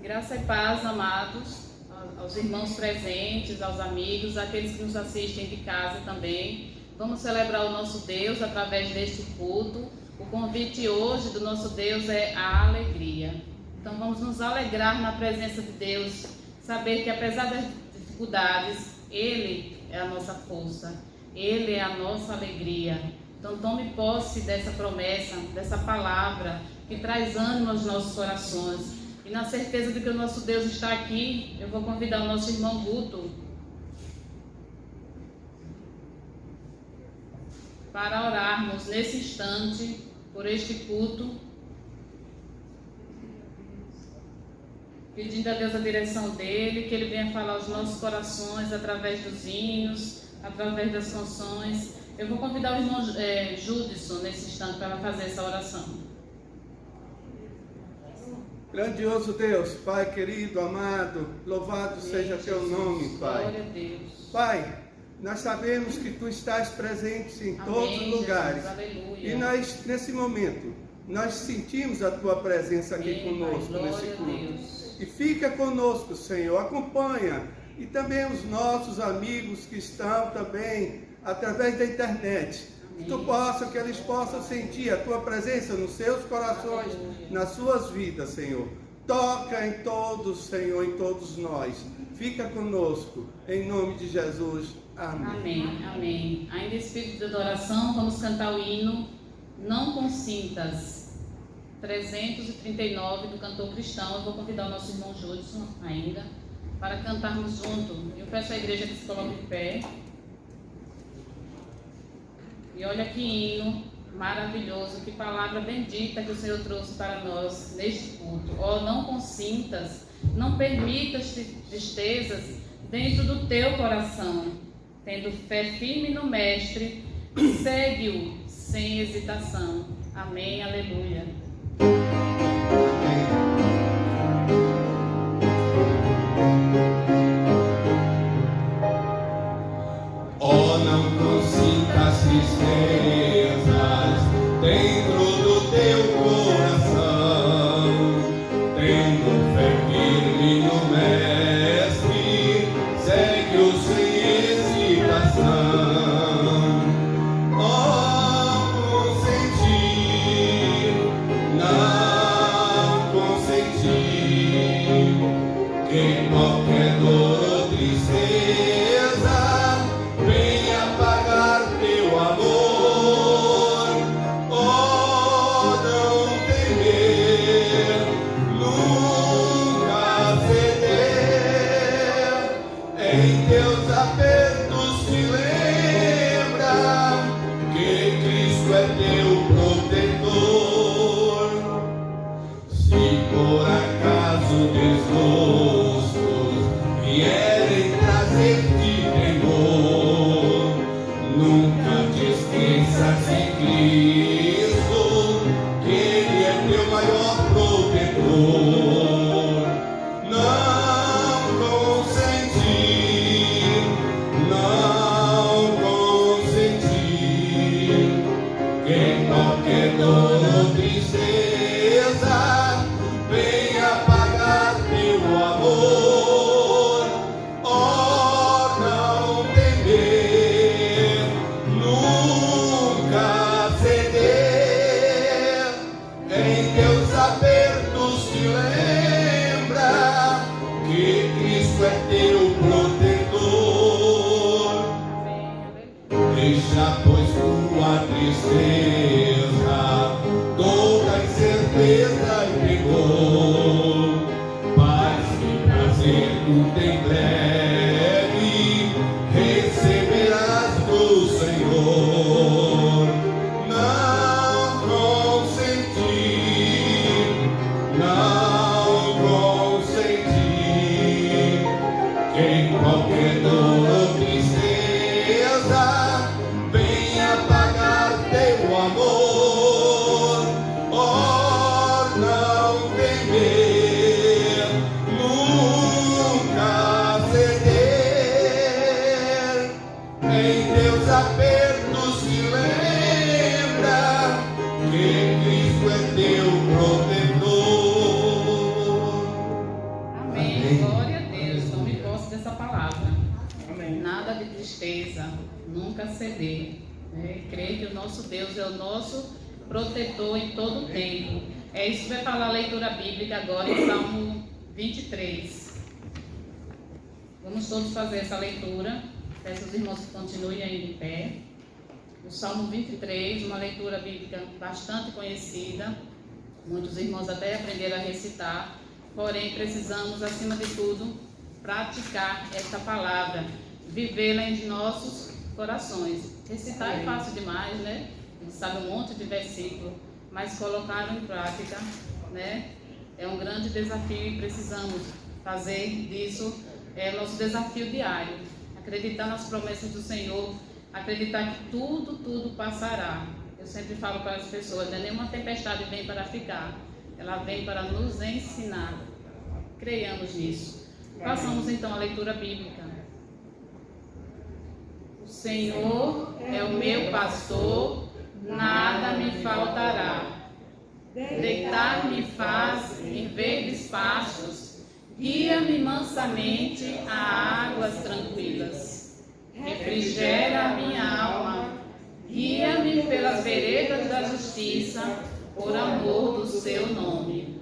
Graça e paz, amados, aos irmãos presentes, aos amigos, àqueles que nos assistem de casa também. Vamos celebrar o nosso Deus através deste culto. O convite hoje do nosso Deus é a alegria. Então vamos nos alegrar na presença de Deus, saber que apesar das dificuldades, Ele é a nossa força, Ele é a nossa alegria. Então tome posse dessa promessa, dessa palavra que traz ânimo aos nossos corações. E na certeza de que o nosso Deus está aqui, eu vou convidar o nosso irmão Guto para orarmos nesse instante por este culto, pedindo a Deus a direção dele, que ele venha falar aos nossos corações através dos hinos, através das canções. Eu vou convidar o irmão Judson nesse instante para fazer essa oração. Grandioso Deus, Pai querido, amado, louvado seja teu nome, Pai. Glória a Deus. Pai, nós sabemos que tu estás presente em todos os lugares. Aleluia. E nós, nesse momento, nós sentimos a tua presença aqui conosco, Pai, nesse glória a culto. Deus. E fica conosco, Senhor, acompanha. E também os nossos amigos que estão também através da internet. Que eles possam sentir a tua presença nos seus corações, nas suas vidas, Senhor. Toca em todos, Senhor, em todos nós. Fica conosco, em nome de Jesus. Amém. Amém, amém. Ainda em espírito de adoração, vamos cantar o hino Não Consintas, 339 do cantor cristão. Eu vou convidar o nosso irmão Judson ainda para cantarmos junto. Eu peço à igreja que se coloque de pé. E olha que hino maravilhoso, que palavra bendita que o Senhor trouxe para nós neste culto. Ó, não consintas, não permitas tristezas dentro do teu coração. Tendo fé firme no Mestre, segue-o sem hesitação. Amém, aleluia. Oh, não consintas tristezas dentro do teu coração, tendo fé firme no Mestre, segue-o sem hesitação. Oh, consentir, não consentir, que qualquer dor ou tristeza venha pagar teu amor. Oh, não temer, nunca ceder. Em teus apertos te lembra que Cristo é teu protetor. Se por acaso desgostos vierem trazer-te temor, nunca te esqueças de Cristo, que Ele é teu maior protetor. Não consentir, não consentir, que qualquer dor ou tristeza venha pagar teu amor. Oh, não temer, nunca ceder. Em teus apertos te lembra que Cristo é teu protetor. Deixa, pois, tua tristeza, toda incerteza e temor, paz e prazer tu tem breve, receberás do Senhor. Não consentir, não consentir, que qualquer dor ou tristeza venha pagar teu amor. Oh, não temer, nunca ceder. Em teus apertos te lembra que Cristo é teu protetor. tristeza, nunca ceder. Creio que o nosso Deus é o nosso protetor em todo o tempo. É isso que vai falar a leitura bíblica agora em Salmo 23. Vamos todos fazer essa leitura. Peço aos irmãos que continuem ainda em pé. O Salmo 23, uma leitura bíblica bastante conhecida. Muitos irmãos até aprenderam a recitar. Porém, precisamos, acima de tudo, praticar esta palavra, vivê-la em nossos corações. Recitar é fácil demais, né? A gente sabe um monte de versículo, mas colocá-lo em prática, né? É um grande desafio e precisamos fazer disso nosso desafio diário. Acreditar nas promessas do Senhor, acreditar que tudo passará. Eu sempre falo para as pessoas, né? Nenhuma tempestade vem para ficar, ela vem para nos ensinar. Creiamos nisso. Façamos então a leitura bíblica. O Senhor é o meu pastor, nada me faltará. Deitar-me faz em verdes pastos, guia-me mansamente a águas tranquilas. Refrigera a minha alma, guia-me pelas veredas da justiça, por amor do seu nome.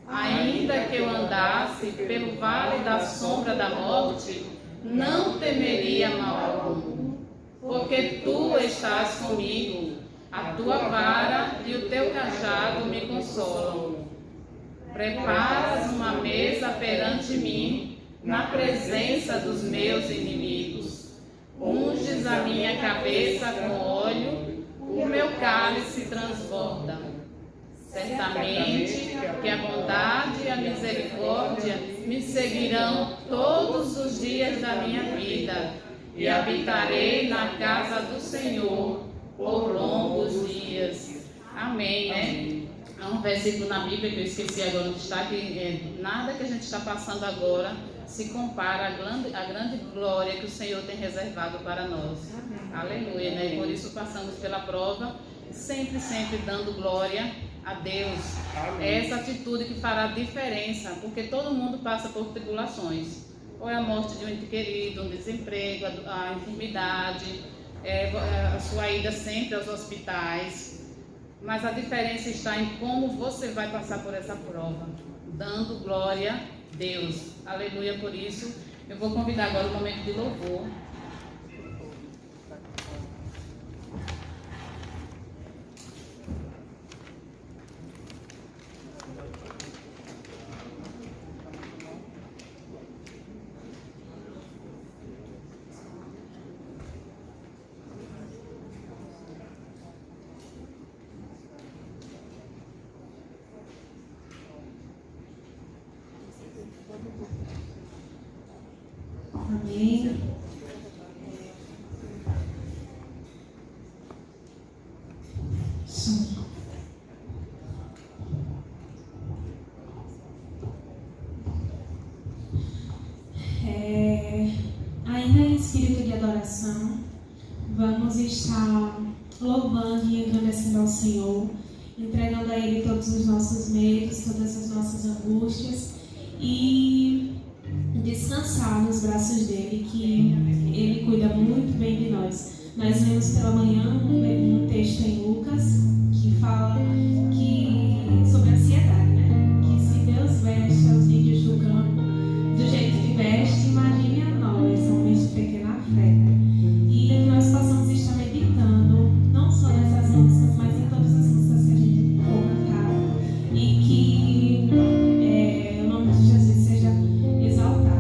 Ainda que eu andasse pelo vale da sombra da morte, não temeria mal algum, porque tu estás comigo, a tua vara e o teu cajado me consolam. Preparas uma mesa perante mim, na presença dos meus inimigos. Unges a minha cabeça com óleo, o meu cálice transborda. Certamente que a bondade e a misericórdia me seguirão todos os dias da minha vida, e habitarei na casa do Senhor por longos dias. Amém, né? Há um versículo na Bíblia que eu esqueci agora onde está, que nada que a gente está passando agora se compara à grande glória que o Senhor tem reservado para nós. Aleluia, né? E por isso passamos pela prova, sempre dando glória a Deus. É essa atitude que fará diferença, porque todo mundo passa por tribulações. Ou é a morte de um ente querido, um desemprego, a enfermidade, a sua ida sempre aos hospitais. Mas a diferença está em como você vai passar por essa prova, dando glória a Deus. Aleluia, por isso eu vou convidar agora o momento de louvor. Amém. Ainda em espírito de adoração, vamos estar louvando e engrandecendo ao Senhor, entregando a Ele todos os nossos medos, todas as nossas angústias e descansar nos braços dele, que ele cuida muito bem de nós. Nós lemos pela manhã um texto em Lucas que fala sobre ansiedade, né? Que se Deus veste aos ímpios do campo do jeito que veste, imagine a nós, homens de pequena fé. E que nós possamos estar meditando não só nessas músicas, mas em todas as músicas que a gente for cantar, e que o nome de Jesus seja exaltado.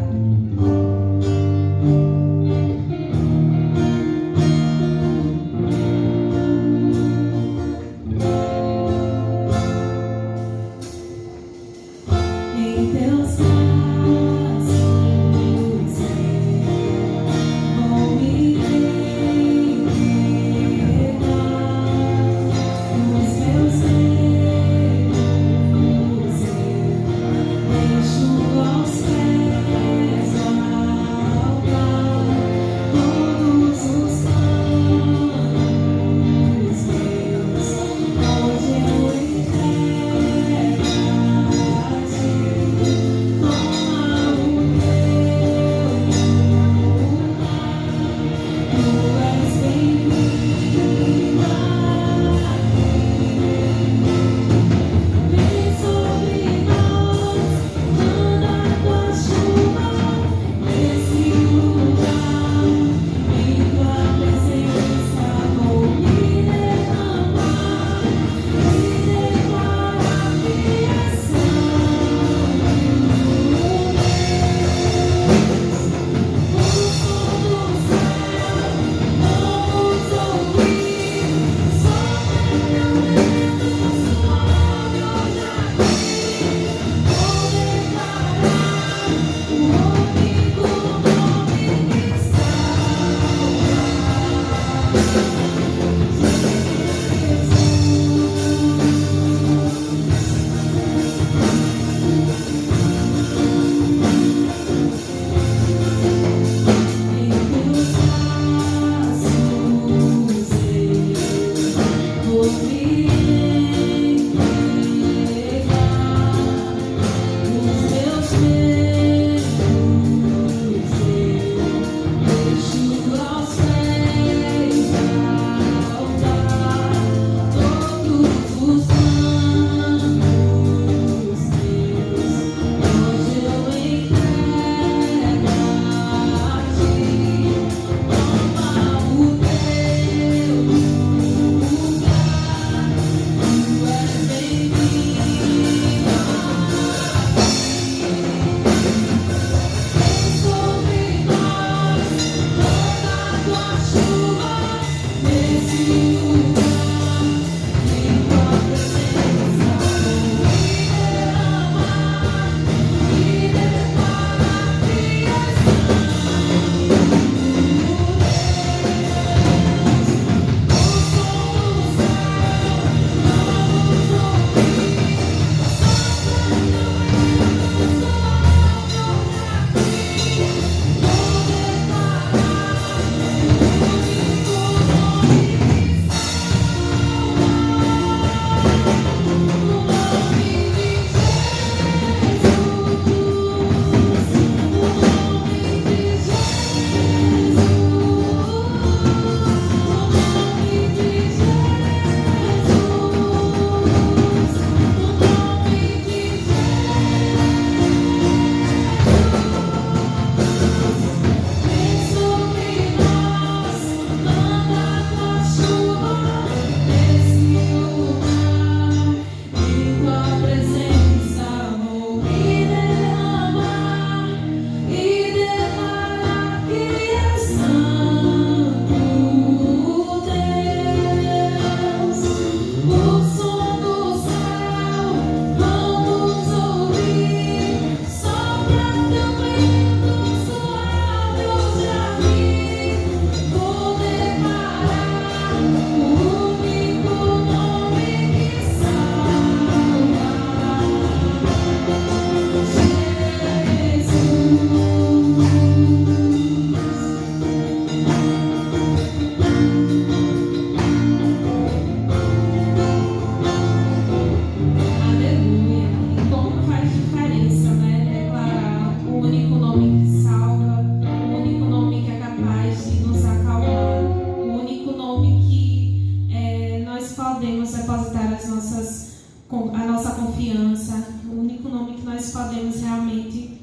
confiança, o único nome que nós podemos realmente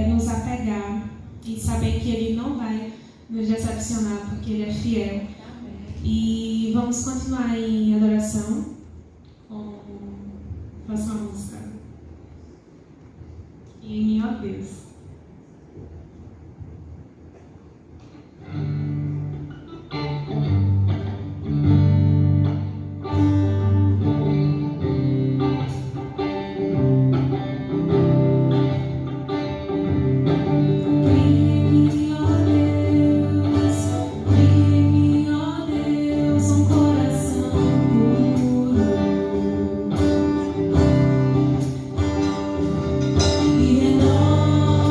nos apegar e saber que Ele não vai nos decepcionar, porque Ele é fiel. E vamos continuar em adoração com a próxima música. E em ó Deus. E renova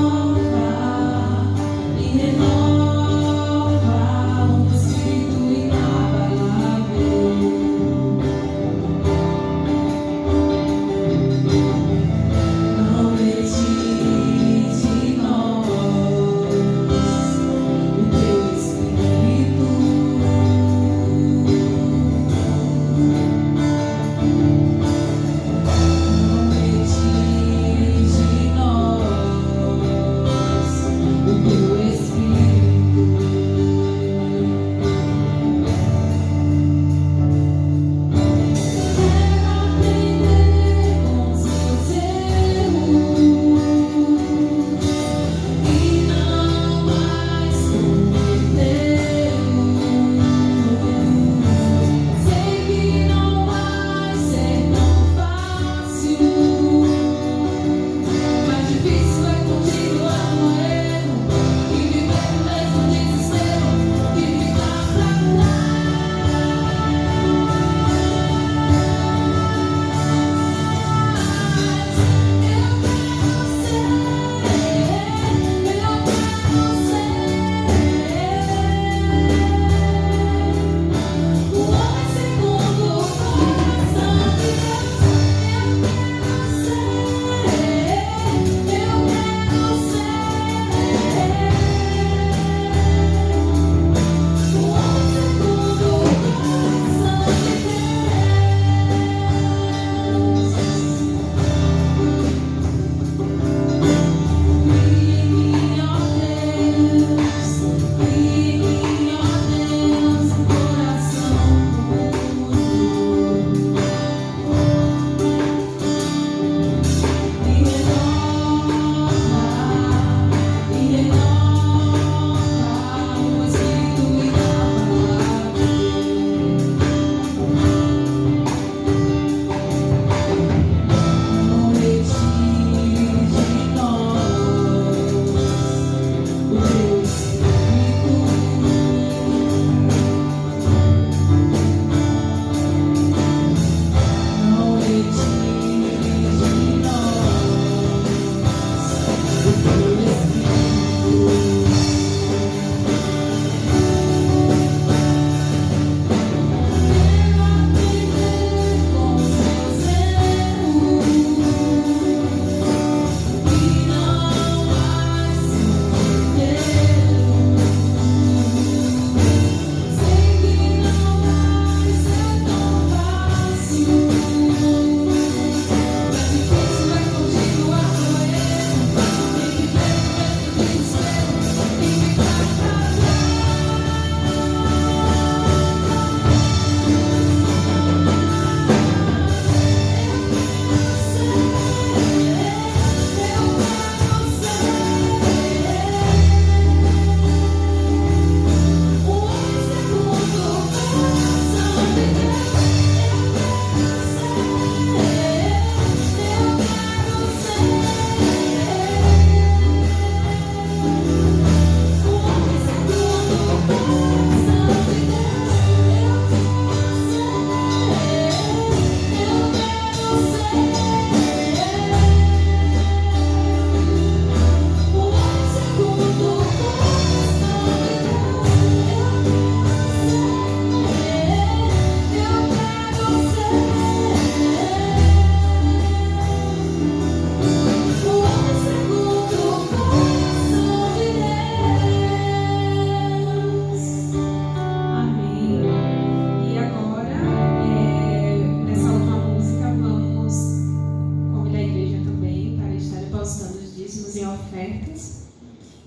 ofertas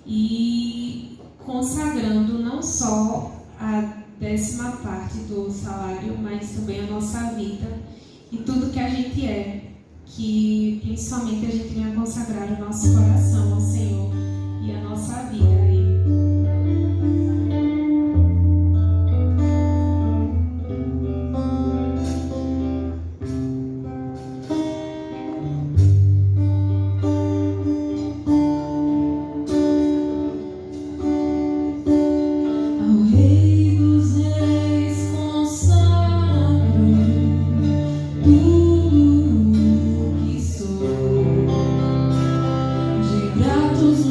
e consagrando não só a 10ª parte do salário, mas também a nossa vida e tudo que a gente é, que principalmente a gente venha consagrar o nosso coração ao Senhor e a nossa vida a Ele. Gratos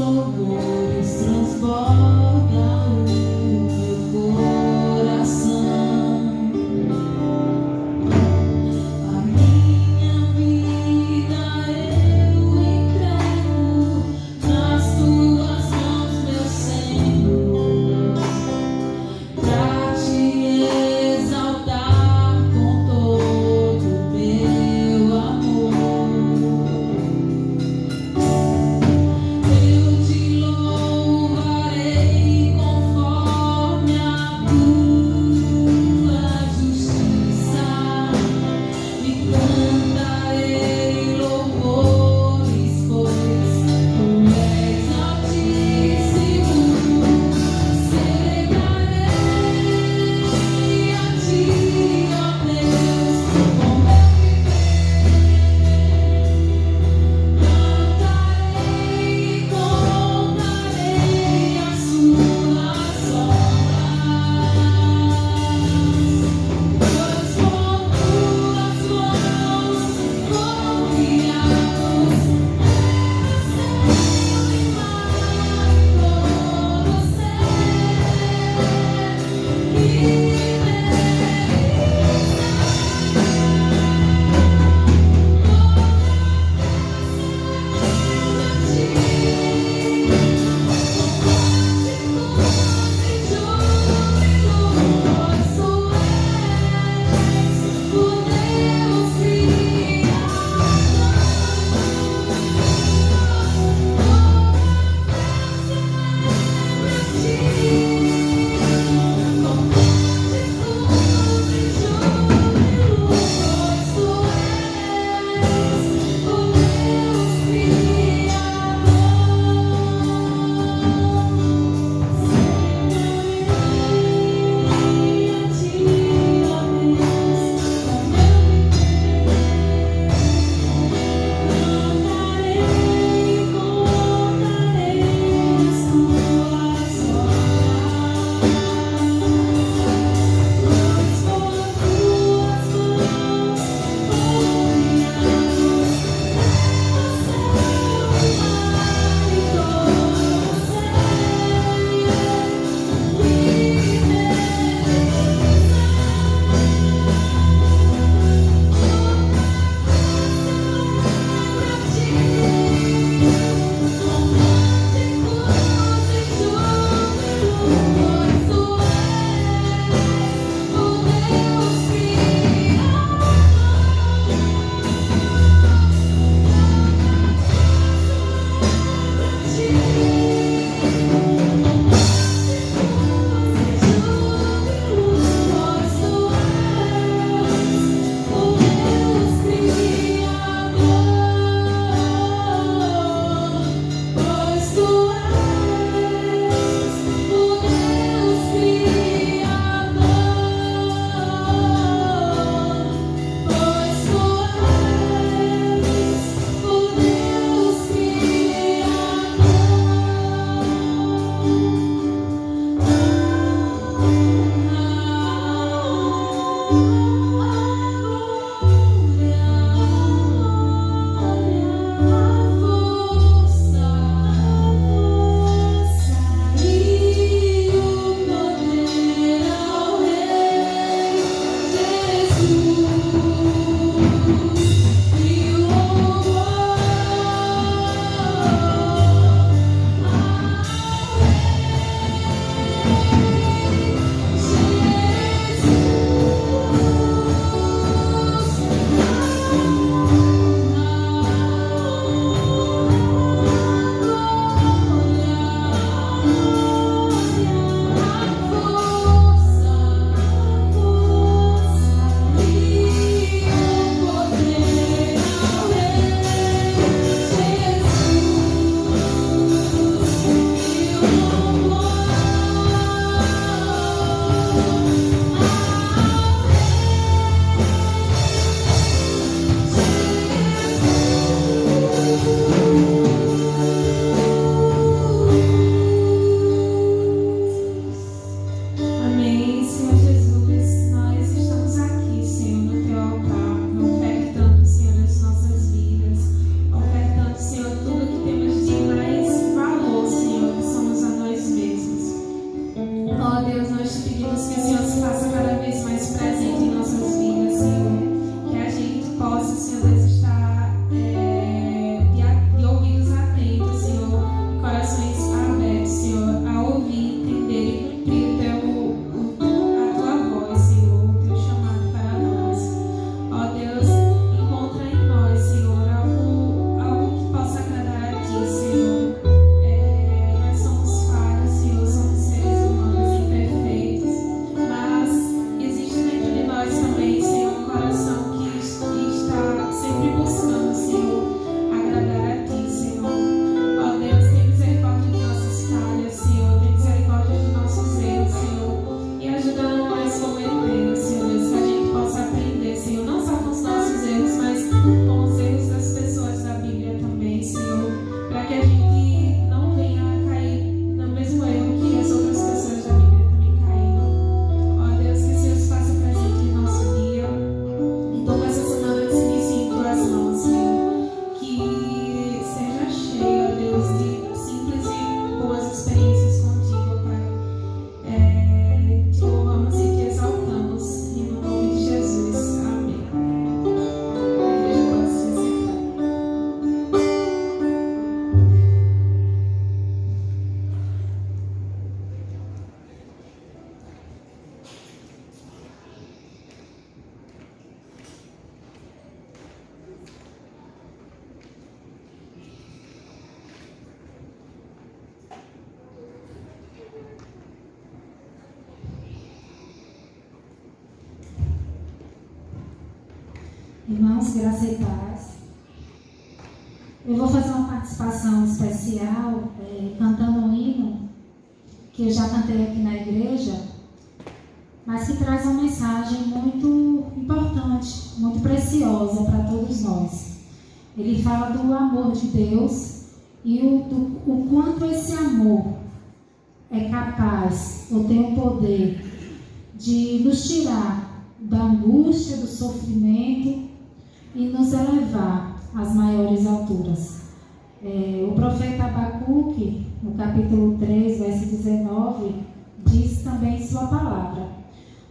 possamos, Senhor, agradar a Ti, Senhor. Ó Deus, tem misericórdia de nossas falhas, Senhor, tem misericórdia de nossos erros, Senhor, e ajuda a não mais cometê-los, Senhor Deus, que a gente possa aprender, Senhor, não só com os nossos erros, mas com os erros das pessoas da Bíblia também, Senhor, para que a gente não venha a cair no mesmo erro que as outras pessoas da Bíblia também caíram. Ó Deus, que o Senhor se faça presente em nosso dia e toma essa semana que se inicia em Tuas mãos, Senhor, que seja cheia, ó Deus, de simples e boas experiências contigo, Pai. Te louvamos e te exaltamos, e no nome de Jesus. Amém. A igreja pode se sentar. Irmãos, graça e paz. Eu vou fazer uma participação especial cantando um hino que eu já cantei aqui na igreja, mas que traz uma mensagem muito importante, muito preciosa para todos nós. Ele fala do amor de Deus e o quanto esse amor é capaz, ou tem o poder de nos tirar da angústia, do sofrimento e nos elevar às maiores alturas. O profeta Abacuque, no capítulo 3, verso 19, diz também sua palavra: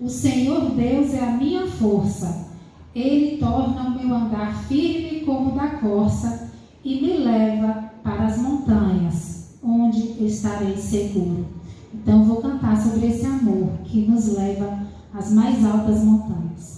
o Senhor Deus é a minha força, Ele torna o meu andar firme como da corça e me leva para as montanhas, onde estarei seguro. Então vou cantar sobre esse amor que nos leva às mais altas montanhas.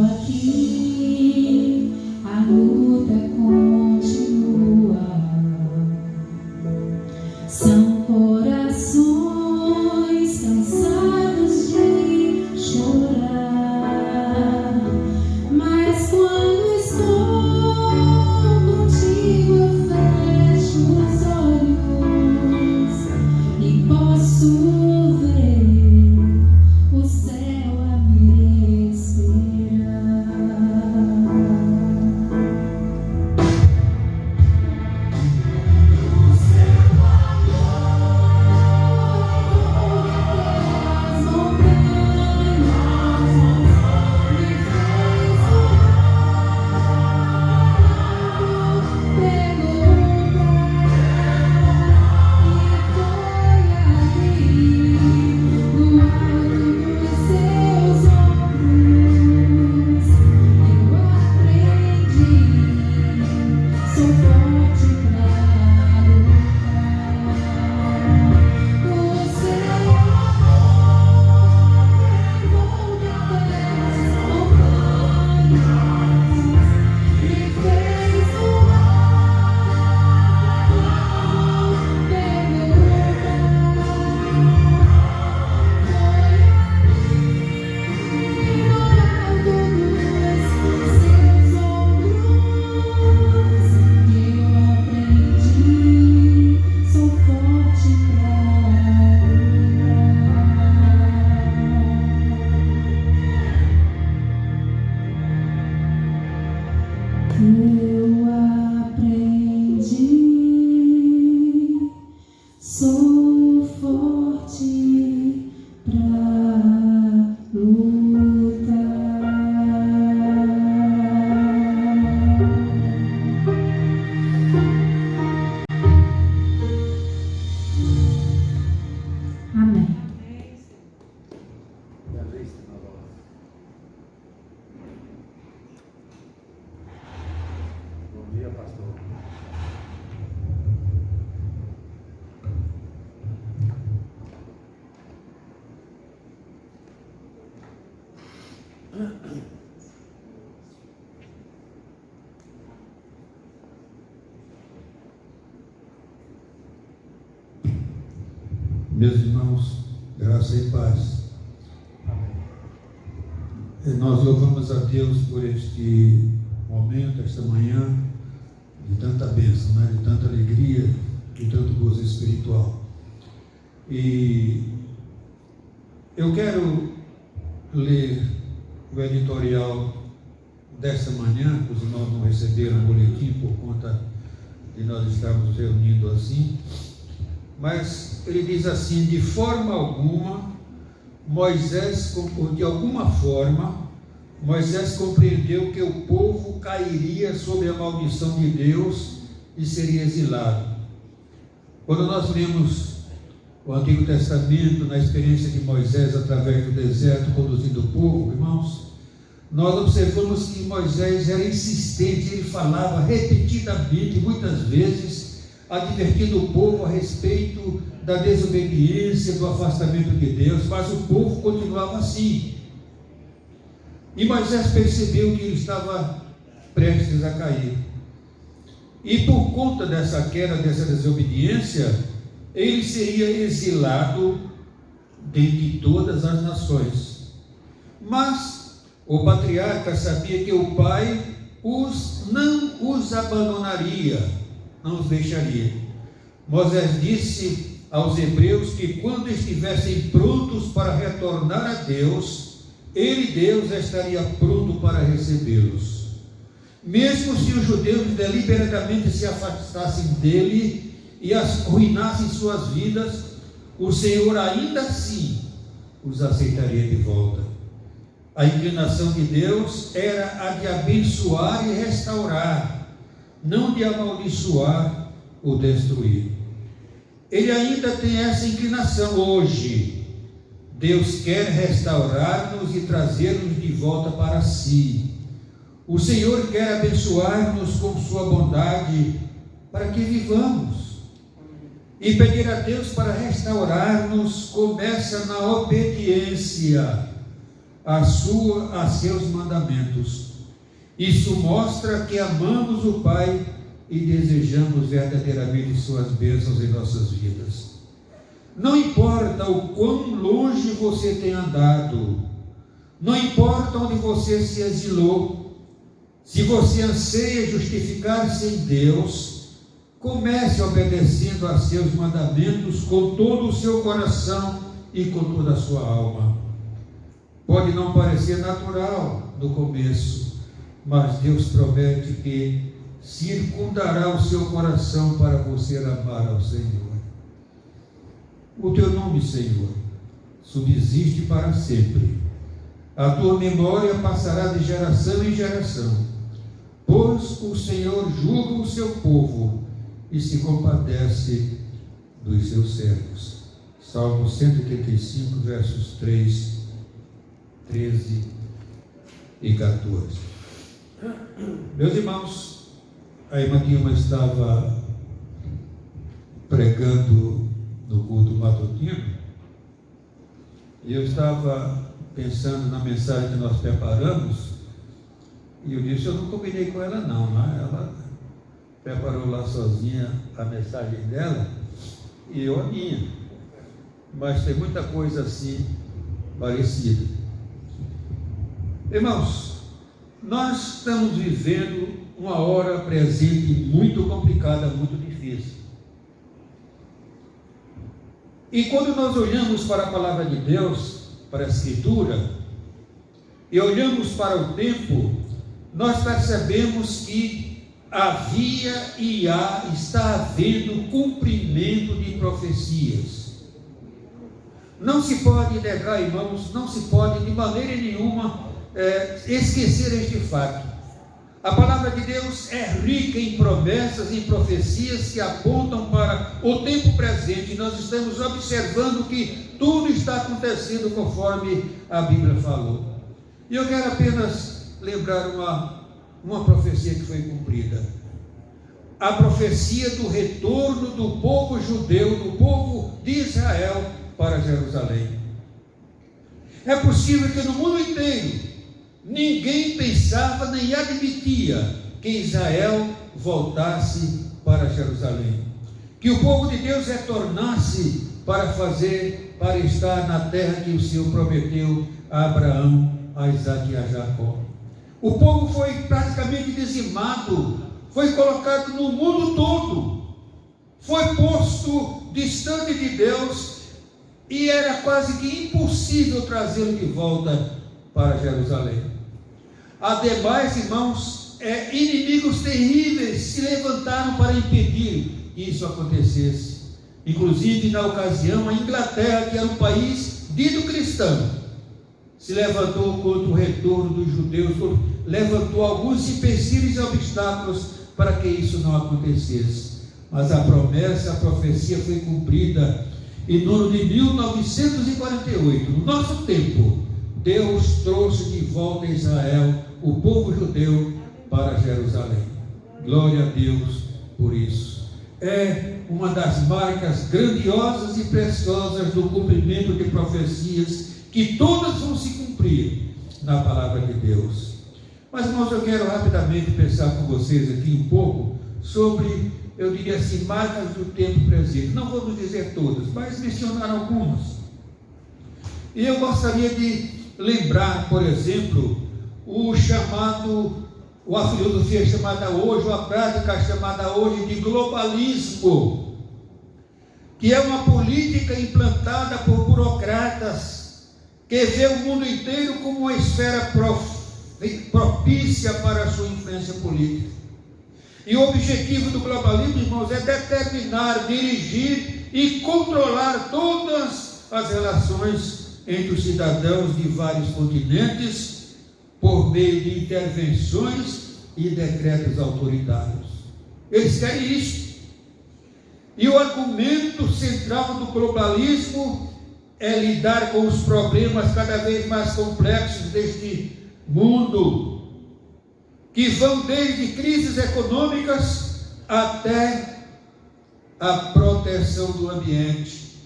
aqui, a luta continua. São corações cansados de chorar, mas quando estou contigo eu fecho os olhos e posso ver o céu a me esperar. Sou forte pra lutar. Amém. Bom dia, pastor. Meus irmãos, graça e paz. Nós louvamos a Deus por este momento, esta manhã, de tanta bênção, né? De tanta alegria, de tanto gozo espiritual. E eu quero ler o editorial desta manhã, que os irmãos não receberam o boletim por conta de nós estarmos reunindo assim, mas ele diz assim: de forma alguma, Moisés compreendeu que o povo cairia sob a maldição de Deus e seria exilado. Quando nós lemos o Antigo Testamento, na experiência de Moisés através do deserto, conduzindo o povo, irmãos, nós observamos que Moisés era insistente, ele falava repetidamente, muitas vezes, advertindo o povo a respeito da desobediência, do afastamento de Deus, mas o povo continuava assim. E Moisés percebeu que ele estava prestes a cair. E por conta dessa queda, dessa desobediência, ele seria exilado dentre todas as nações. Mas o patriarca sabia que o pai não os abandonaria, não os deixaria. Moisés disse aos hebreus que quando estivessem prontos para retornar a Deus, ele, Deus, estaria pronto para recebê-los. Mesmo se os judeus deliberadamente se afastassem dele e arruinassem suas vidas, o Senhor ainda assim os aceitaria de volta. A inclinação de Deus era a de abençoar e restaurar, não de amaldiçoar ou destruir. Ele ainda tem essa inclinação hoje. Deus quer restaurar-nos e trazer-nos de volta para si. O Senhor quer abençoar-nos com sua bondade para que vivamos. E pedir a Deus para restaurar-nos começa na obediência. a seus mandamentos. Isso mostra que amamos o Pai e desejamos verdadeiramente suas bênçãos em nossas vidas. Não importa o quão longe você tenha andado, não importa onde você se exilou, se você anseia justificar-se em Deus, comece obedecendo a seus mandamentos com todo o seu coração e com toda a sua alma. Pode não parecer natural no começo, mas Deus promete que circundará o seu coração para você amar ao Senhor. O teu nome, Senhor, subsiste para sempre. A tua memória passará de geração em geração, pois o Senhor julga o seu povo e se compadece dos seus servos. Salmo 185, versos 3, 13 e 14. Meus irmãos, a irmã Dilma estava pregando no culto matutino e eu estava pensando na mensagem que nós preparamos e eu disse, eu não combinei com ela não, né? Ela preparou lá sozinha a mensagem dela e eu a minha, mas tem muita coisa assim parecida. Irmãos, nós estamos vivendo uma hora presente muito complicada, muito difícil. E quando nós olhamos para a palavra de Deus, para a Escritura, e olhamos para o tempo, nós percebemos que havia e está havendo cumprimento de profecias. Não se pode negar, irmãos, não se pode de maneira nenhuma esquecer este fato. A palavra de Deus é rica em promessas e profecias que apontam para o tempo presente. Nós estamos observando que tudo está acontecendo conforme a Bíblia falou. E eu quero apenas lembrar uma profecia que foi cumprida. A profecia do retorno do povo judeu, do povo de Israel para Jerusalém. É possível que no mundo inteiro ninguém pensava nem admitia que Israel voltasse para Jerusalém, que o povo de Deus retornasse para estar na terra que o Senhor prometeu a Abraão, a Isaque e a Jacó. O povo foi praticamente dizimado, foi colocado no mundo todo, foi posto distante de Deus e era quase que impossível trazê-lo de volta para Jerusalém. Ademais, irmãos, inimigos terríveis se levantaram para impedir que isso acontecesse. Inclusive, na ocasião, a Inglaterra, que era um país dito cristão, se levantou contra o retorno dos judeus, levantou alguns empecilhos e obstáculos para que isso não acontecesse. Mas a promessa, a profecia foi cumprida. E no ano de 1948, no nosso tempo, Deus trouxe de volta a Israel, o povo judeu, para Jerusalém. Glória a Deus por isso. É uma das marcas grandiosas e preciosas do cumprimento de profecias, que todas vão se cumprir na palavra de Deus. Mas, irmãos, eu quero rapidamente pensar com vocês aqui um pouco sobre, eu diria assim, marcas do tempo presente. Não vamos dizer todas, mas mencionar algumas. E eu gostaria de lembrar, por exemplo, a filosofia chamada hoje, ou a prática chamada hoje de globalismo, que é uma política implantada por burocratas que vê o mundo inteiro como uma esfera propícia para a sua influência política. E o objetivo do globalismo, irmãos, é determinar, dirigir e controlar todas as relações entre os cidadãos de vários continentes por meio de intervenções e decretos autoritários. Eles querem isso. E o argumento central do globalismo é lidar com os problemas cada vez mais complexos deste mundo, que vão desde crises econômicas até a proteção do ambiente.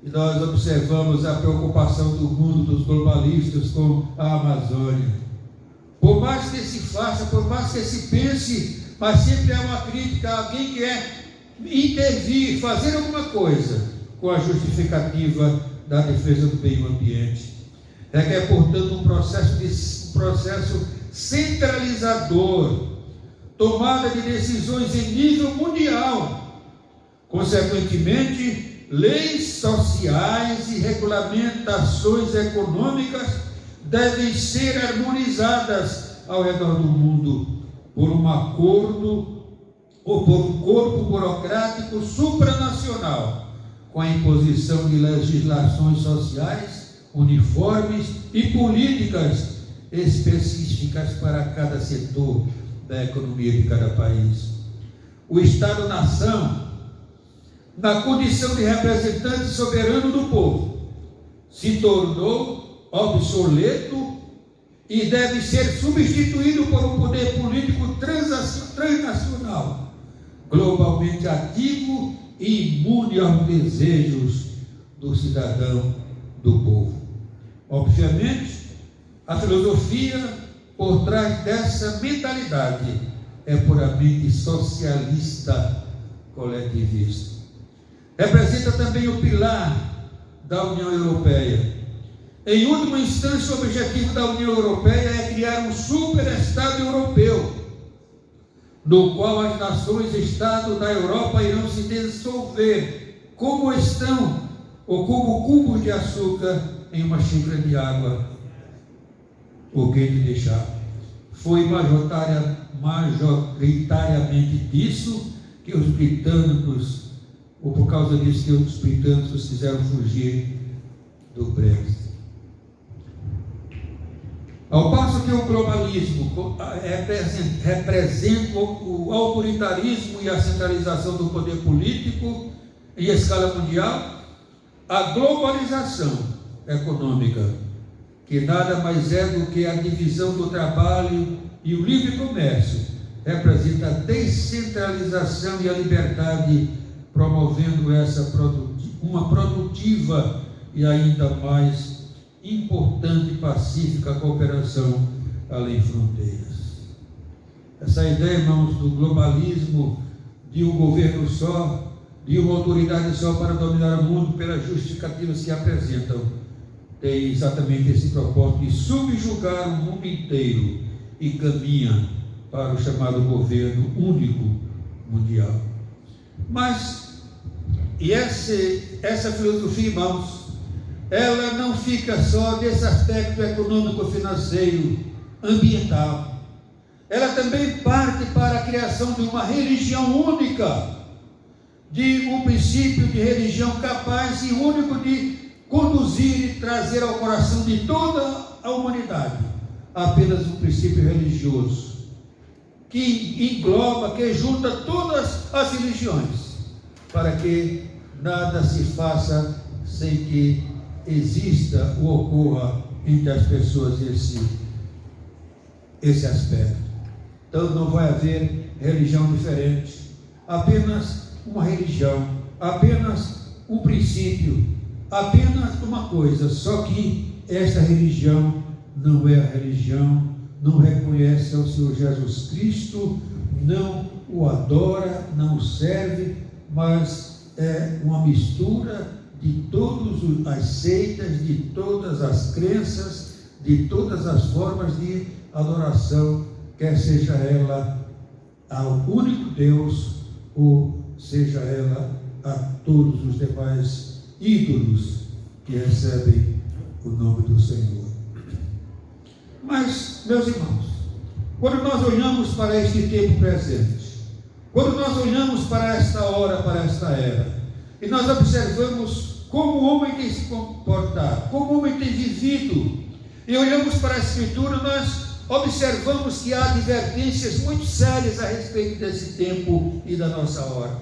E nós observamos a preocupação do mundo dos globalistas globalistas com a Amazônia. Por mais que se faça, por mais que se pense, mas sempre há uma crítica, alguém quer intervir, fazer alguma coisa com a justificativa da defesa do meio ambiente. Requer, portanto, um processo centralizador, tomada de decisões em nível mundial. Consequentemente, leis sociais e regulamentações econômicas devem ser harmonizadas ao redor do mundo por um acordo ou por um corpo burocrático supranacional, com a imposição de legislações sociais uniformes e políticas específicas para cada setor da economia de cada país. O Estado-nação, na condição de representante soberano do povo, se tornou obsoleto e deve ser substituído por um poder político transnacional, globalmente ativo e imune aos desejos do cidadão, do povo. Obviamente, a filosofia por trás dessa mentalidade é puramente socialista, coletivista. Representa também o pilar da União Europeia. Em última instância, o objetivo da União Europeia é criar um superestado europeu, no qual as nações-estado da Europa irão se dissolver como estão, ou como cubos de açúcar em uma xícara de água, o que de deixar. Foi majoritariamente disso que os britânicos, ou por causa disso que os britânicos quiseram fugir do Brexit. Ao passo que o globalismo representa o autoritarismo e a centralização do poder político em escala mundial, a globalização econômica, que nada mais é do que a divisão do trabalho e o livre comércio, representa a descentralização e a liberdade, promovendo uma produtiva e ainda mais importante e pacífica cooperação além fronteiras. Essa ideia, irmãos, do globalismo, de um governo só, de uma autoridade só para dominar o mundo pelas justificativas que apresentam, tem exatamente esse propósito de subjugar o mundo inteiro e caminha para o chamado governo único mundial. Mas, essa filosofia, irmãos, ela não fica só desse aspecto econômico-financeiro, ambiental. Ela também parte para a criação de uma religião única, de um princípio de religião capaz e único de conduzir e trazer ao coração de toda a humanidade apenas um princípio religioso, que engloba, que junta todas as religiões, para que nada se faça sem que exista ou ocorra entre as pessoas esse aspecto. Então não vai haver religião diferente, apenas uma religião, apenas um princípio, apenas uma coisa, só que esta religião não é a religião, não reconhece ao Senhor Jesus Cristo, não o adora, não o serve, mas é uma mistura de todas as seitas, de todas as crenças, de todas as formas de adoração, quer seja ela ao único Deus, ou seja ela a todos os demais ídolos que recebem o nome do Senhor. Mas, meus irmãos, quando nós olhamos para este tempo presente, quando nós olhamos para esta hora, para esta era, e nós observamos como o homem tem se comportado, como o homem tem vivido, e olhamos para a Escritura, nós observamos que há advertências muito sérias a respeito desse tempo e da nossa hora.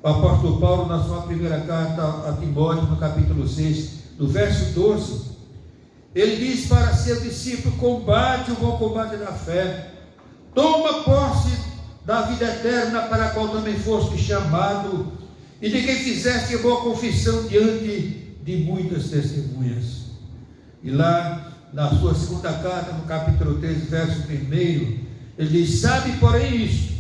O apóstolo Paulo, na sua primeira carta a Timóteo, no capítulo 6, no verso 12, ele diz para seu discípulo: combate o bom combate da fé, toma posse da vida eterna, para a qual também foste chamado, e de quem fizeste boa confissão diante de muitas testemunhas. E lá, na sua segunda carta, no capítulo 3, verso 1, ele diz: sabe, porém, isto: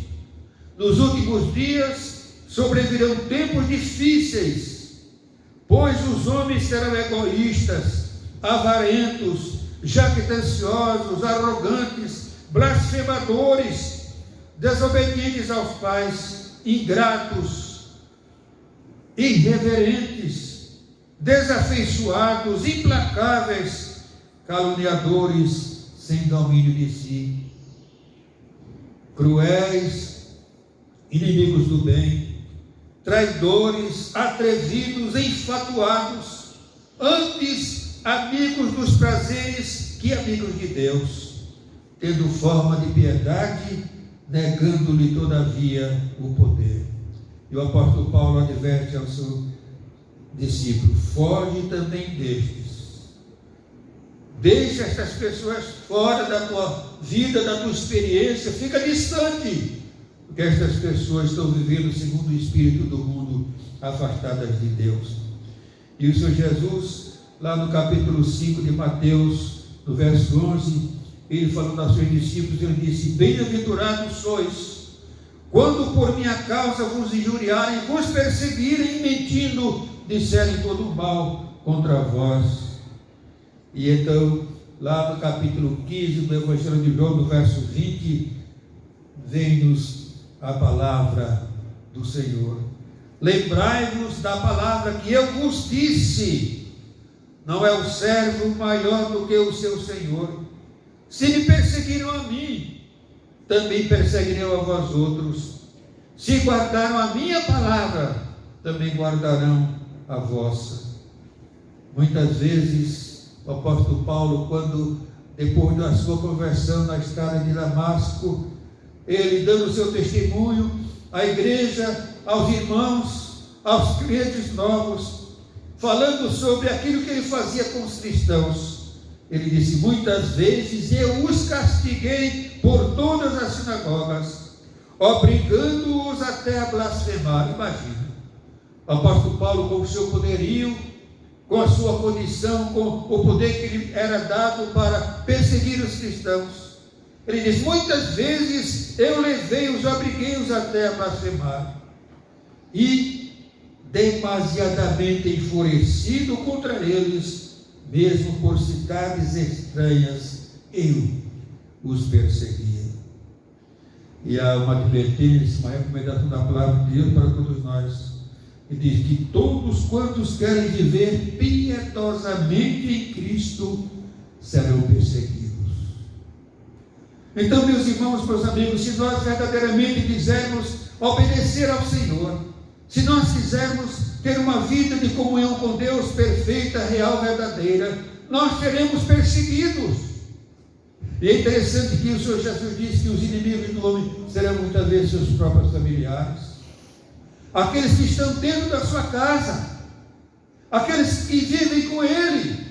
nos últimos dias sobrevirão tempos difíceis, pois os homens serão egoístas, avarentos, jactanciosos, arrogantes, blasfemadores, desobedientes aos pais, ingratos, irreverentes, desafeiçoados, implacáveis, caluniadores, sem domínio de si, cruéis, inimigos do bem, traidores, atrevidos, enfatuados, antes amigos dos prazeres que amigos de Deus, tendo forma de piedade, negando-lhe todavia o poder. E o apóstolo Paulo adverte ao seu discípulo: foge também destes. Deixa estas pessoas fora da tua vida, da tua experiência, fica distante, porque estas pessoas estão vivendo segundo o espírito do mundo, afastadas de Deus. E o Senhor Jesus, lá no capítulo 5 de Mateus, no verso 11, ele falando aos seus discípulos, ele disse: bem-aventurados sois, quando por minha causa vos injuriarem, vos perseguirem, mentindo, disserem todo o mal contra vós. E então, lá no capítulo 15 do Evangelho de João, no verso 20, vem-nos a palavra do Senhor: lembrai-vos da palavra que eu vos disse, não é o servo maior do que o seu Senhor. Se me perseguiram a mim, também perseguirão a vós outros. Se guardaram a minha palavra, também guardarão a vossa. Muitas vezes o apóstolo Paulo, quando depois da sua conversão na estrada de Damasco, ele dando o seu testemunho à igreja, aos irmãos, aos crentes novos, falando sobre aquilo que ele fazia com os cristãos, ele disse: muitas vezes eu os castiguei por todas as sinagogas, obrigando-os até a blasfemar. Imagina, o apóstolo Paulo, com o seu poderio, com a sua condição, com o poder que lhe era dado para perseguir os cristãos, ele diz: muitas vezes eu levei-os, obriguei-os até a blasfemar, e demasiadamente enfurecido contra eles, mesmo por cidades estranhas, eu os perseguia. E há uma advertência, uma recomendação da palavra de Deus para todos nós, que diz que todos quantos querem viver piedosamente em Cristo serão perseguidos. Então, meus irmãos, meus amigos, se nós verdadeiramente quisermos obedecer ao Senhor, se nós quisermos ter uma vida de comunhão com Deus perfeita, real, verdadeira, nós seremos perseguidos. E é interessante que o Senhor Jesus disse que os inimigos do homem serão muitas vezes seus próprios familiares, aqueles que estão dentro da sua casa, aqueles que vivem com Ele,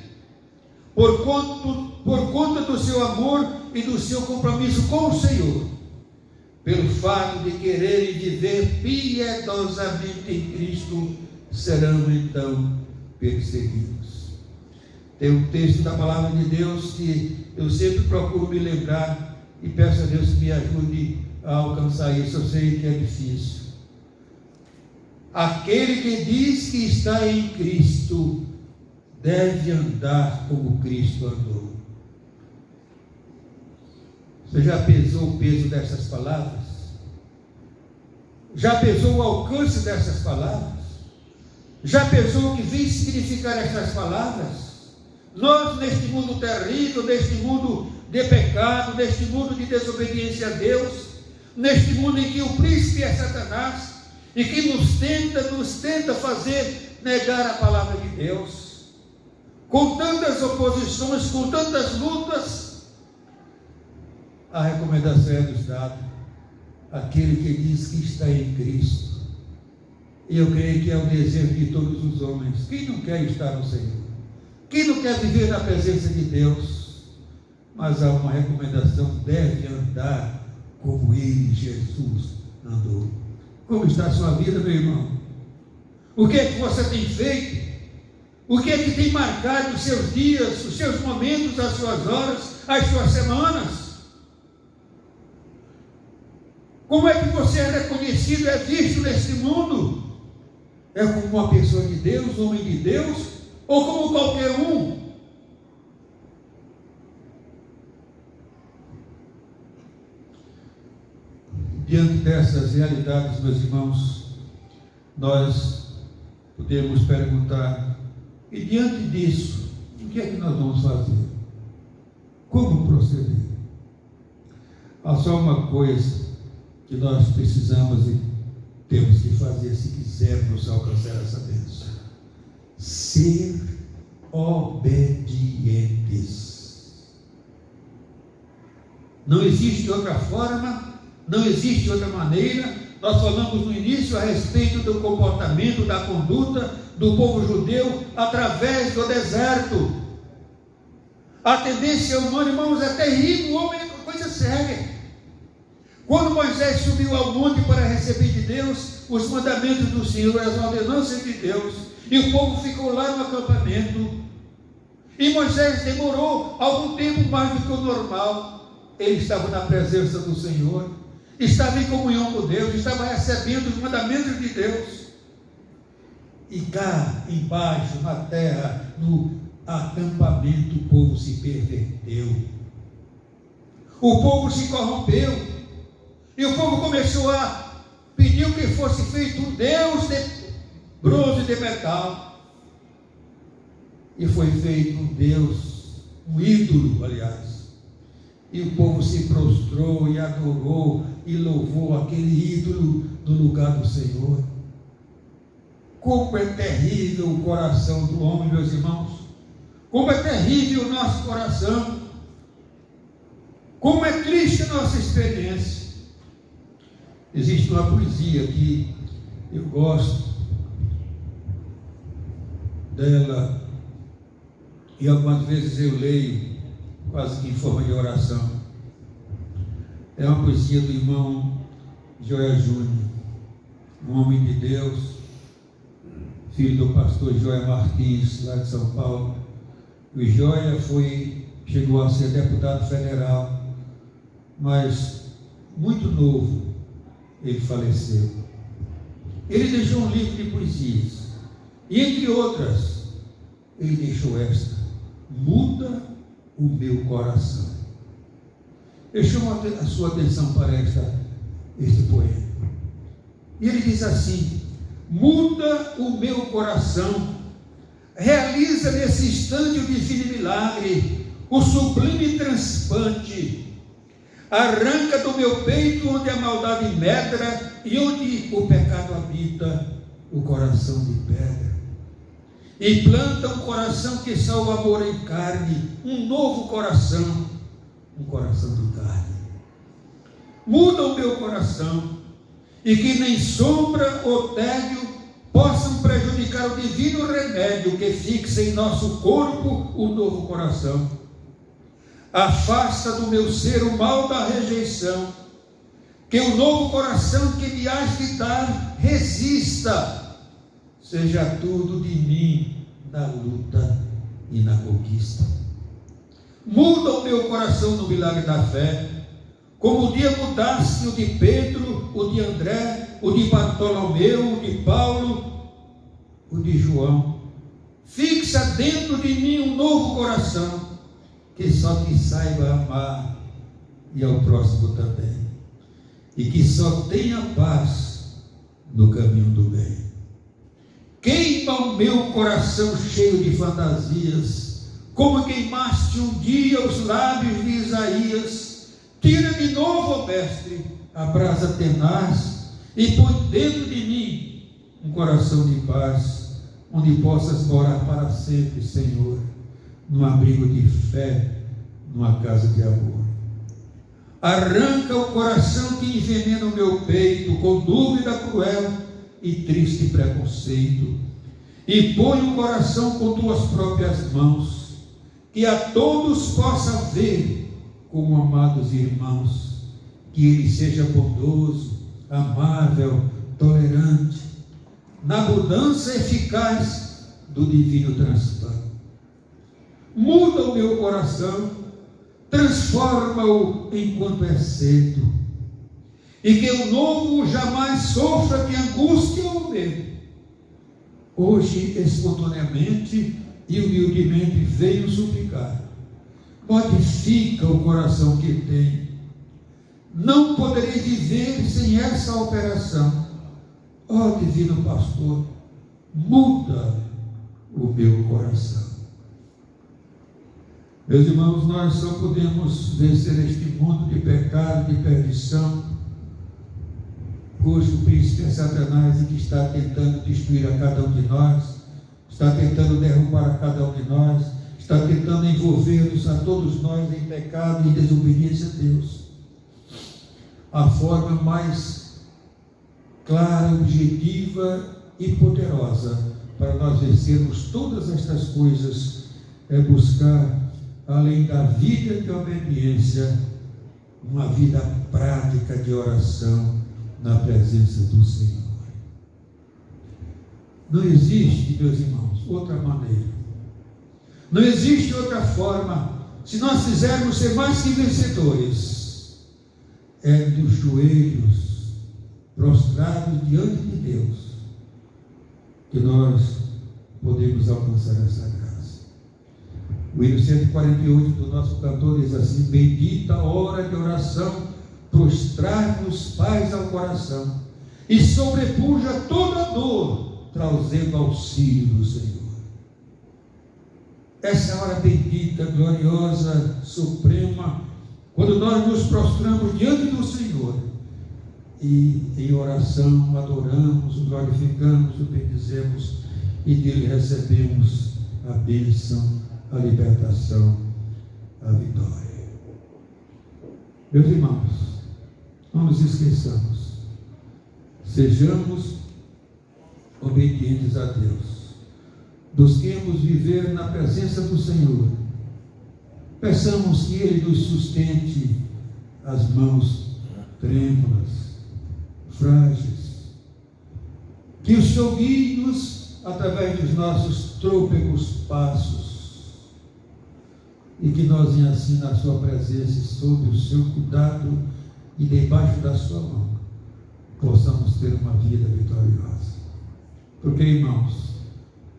por conta do seu amor e do seu compromisso com o Senhor, pelo fato de quererem viver piedosamente em Cristo, serão então perseguidos. Tem um texto da palavra de Deus que eu sempre procuro me lembrar e peço a Deus que me ajude a alcançar isso. Eu sei que é difícil. Aquele que diz que está em Cristo deve andar como Cristo andou. Você já pesou o peso dessas palavras? Já pesou o alcance dessas palavras? Já pensou o que vem significar estas palavras? Nós, neste mundo terrível, neste mundo de pecado, neste mundo de desobediência a Deus, neste mundo em que o príncipe é Satanás, e que nos tenta fazer negar a palavra de Deus, com tantas oposições, com tantas lutas, a recomendação é nos dada: aquele que diz que está em Cristo. E eu creio que é o desejo de todos os homens. Quem não quer estar no Senhor? Quem não quer viver na presença de Deus? Mas há uma recomendação: deve andar como Ele, Jesus, andou. Como está a sua vida, meu irmão? O que é que você tem feito? O que é que tem marcado os seus dias, os seus momentos, as suas horas, as suas semanas? Como é que você é reconhecido, é visto nesse mundo? É como uma pessoa de Deus, homem de Deus, ou como qualquer um? Diante dessas realidades, meus irmãos, nós podemos perguntar, e diante disso, o que é que nós vamos fazer? Como proceder? Há só uma coisa que nós precisamos e temos que fazer se quisermos alcançar essa bênção: ser obedientes. Não existe outra forma, não existe outra maneira. Nós falamos no início a respeito do comportamento, da conduta do povo judeu através do deserto. A tendência humana, irmãos, é terrível, o homem é coisa séria. Quando Moisés subiu ao monte para receber de Deus os mandamentos do Senhor, as ordenanças de Deus, e o povo ficou lá no acampamento, e Moisés demorou algum tempo mais do que o normal. Ele estava na presença do Senhor, estava em comunhão com Deus, estava recebendo os mandamentos de Deus, e cá embaixo, na terra, no acampamento, o povo se perverteu, o povo se corrompeu. E o povo começou a pedir que fosse feito um Deus de bronze e de metal. E foi feito um Deus, um ídolo, aliás. E o povo se prostrou e adorou e louvou aquele ídolo no lugar do Senhor. Como é terrível o coração do homem, meus irmãos. Como é terrível o nosso coração. Como é triste a nossa experiência. Existe uma poesia que eu gosto dela e algumas vezes eu leio quase que em forma de oração. É uma poesia do irmão Joia Júnior, um homem de Deus, filho do pastor Joia Martins, lá de São Paulo. O Joia chegou a ser deputado federal, mas muito novo ele faleceu. Ele deixou um livro de poesias, e entre outras, ele deixou esta: muda o meu coração. Eu chamo a sua atenção para este poema. E ele diz assim: muda o meu coração, realiza nesse instante o divino milagre, o sublime transplante. Arranca do meu peito onde a maldade medra e onde o pecado habita o coração de pedra. E planta um coração que só o amor encarne, um novo coração, um coração de carne. Muda o meu coração, e que nem sombra ou tédio possam prejudicar o divino remédio que fixa em nosso corpo o novo coração. Afasta do meu ser o mal da rejeição, que o novo coração que me has de dar resista, seja tudo de mim na luta e na conquista. Muda o meu coração no milagre da fé, como o dia mudaste o de Pedro, o de André, o de Bartolomeu, o de Paulo, o de João. Fixa dentro de mim um novo coração, que só te saiba amar e ao próximo também, e que só tenha paz no caminho do bem. Queima o meu coração cheio de fantasias, como queimaste um dia os lábios de Isaías. Tira de novo, ó mestre, a brasa tenaz, e põe dentro de mim um coração de paz, onde possas morar para sempre, Senhor, num abrigo de fé, numa casa de amor. Arranca o coração que envenena o meu peito com dúvida cruel e triste preconceito, e põe o coração com tuas próprias mãos, que a todos possa ver como amados irmãos, que ele seja bondoso, amável, tolerante, na mudança eficaz do divino transplante. Muda o meu coração, transforma-o enquanto é cedo, e que o novo jamais sofra de angústia ou medo. Hoje, espontaneamente e humildemente, venho suplicar. Modifica o coração que tenho. Não poderei viver sem essa operação. Ó divino pastor, muda o meu coração. Meus irmãos, nós só podemos vencer este mundo de pecado, de perdição, cujo príncipe é Satanás e que está tentando destruir a cada um de nós, está tentando derrubar a cada um de nós, está tentando envolver-nos a todos nós em pecado e desobediência a Deus. A forma mais clara, objetiva e poderosa para nós vencermos todas estas coisas é buscar, além da vida de obediência, uma vida prática de oração na presença do Senhor. Não existe, meus irmãos, outra maneira. Não existe outra forma, se nós quisermos ser mais que vencedores, é dos joelhos prostrados diante de Deus, que nós podemos alcançar essa graça. O hino 148 do nosso cantor diz assim: bendita a hora de oração, prostrar-nos paz ao coração, e sobrepuja toda dor, trazendo auxílio do Senhor. Essa é a hora bendita, gloriosa, suprema, quando nós nos prostramos diante do Senhor e em oração adoramos, o glorificamos, o bendizemos e dele recebemos a bênção, a libertação, a vitória. Meus irmãos, não nos esqueçamos, sejamos obedientes a Deus, busquemos viver na presença do Senhor, peçamos que Ele nos sustente as mãos trêmulas, frágeis, que o Senhor guie-nos através dos nossos trôpegos passos, e que nós, assim, na sua presença e sob o seu cuidado e debaixo da sua mão, possamos ter uma vida vitoriosa. Porque, irmãos,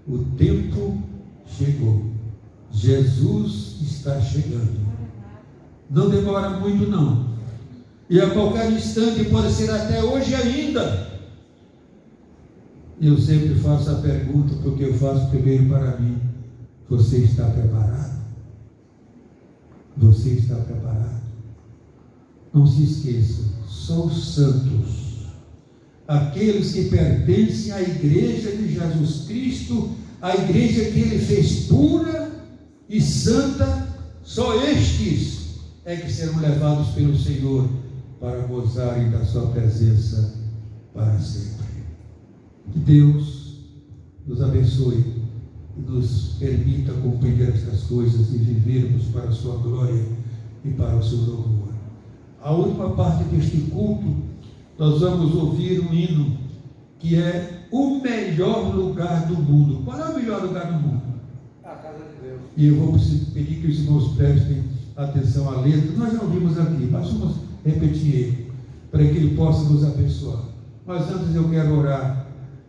o tempo chegou, Jesus está chegando, não demora muito não, e a qualquer instante, pode ser até hoje ainda. Eu sempre faço a pergunta, porque eu faço primeiro para mim: você está preparado? Você está preparado? Não se esqueça, só os santos, aqueles que pertencem à igreja de Jesus Cristo, a igreja que Ele fez pura e santa, só estes é que serão levados pelo Senhor para gozarem da sua presença para sempre. Que Deus nos abençoe e nos permita compreender estas coisas e vivermos para a sua glória e para o seu louvor. A última parte deste culto, nós vamos ouvir um hino que é o melhor lugar do mundo. Qual é o melhor lugar do mundo? A casa de Deus. E eu vou pedir que os irmãos prestem atenção à letra. Nós já ouvimos aqui, mas vamos repetir ele, para que ele possa nos abençoar. Mas antes eu quero orar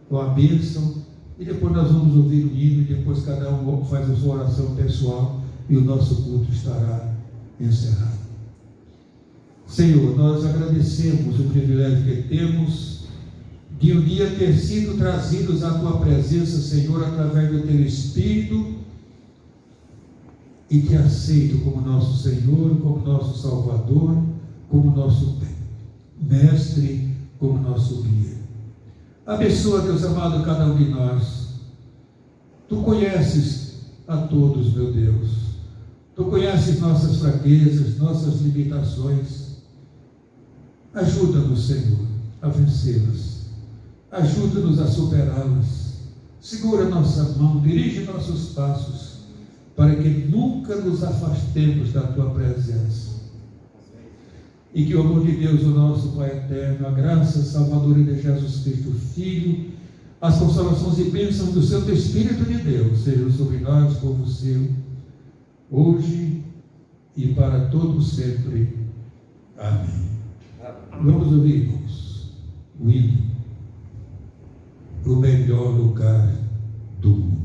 com a bênção, e depois nós vamos ouvir o hino, e depois cada um faz a sua oração pessoal, e o nosso culto estará encerrado. Senhor, nós agradecemos o privilégio que temos de um dia ter sido trazidos à Tua presença, Senhor, através do Teu Espírito, e Te aceito como nosso Senhor, como nosso Salvador, como nosso Mestre, como nosso guia. Abençoa, Deus amado, cada um de nós. Tu conheces a todos, meu Deus. Tu conheces nossas fraquezas, nossas limitações. Ajuda-nos, Senhor, a vencê-las. Ajuda-nos a superá-las. Segura nossa mão, dirige nossos passos, para que nunca nos afastemos da Tua presença. E que o amor de Deus, o nosso Pai eterno, a graça salvadora de Jesus Cristo, Filho, as consolações e bênçãos do Santo Espírito de Deus sejam sobre nós, povo seu, hoje e para todos sempre. Amém. Vamos ouvir, irmãos, o hino, o melhor lugar do mundo.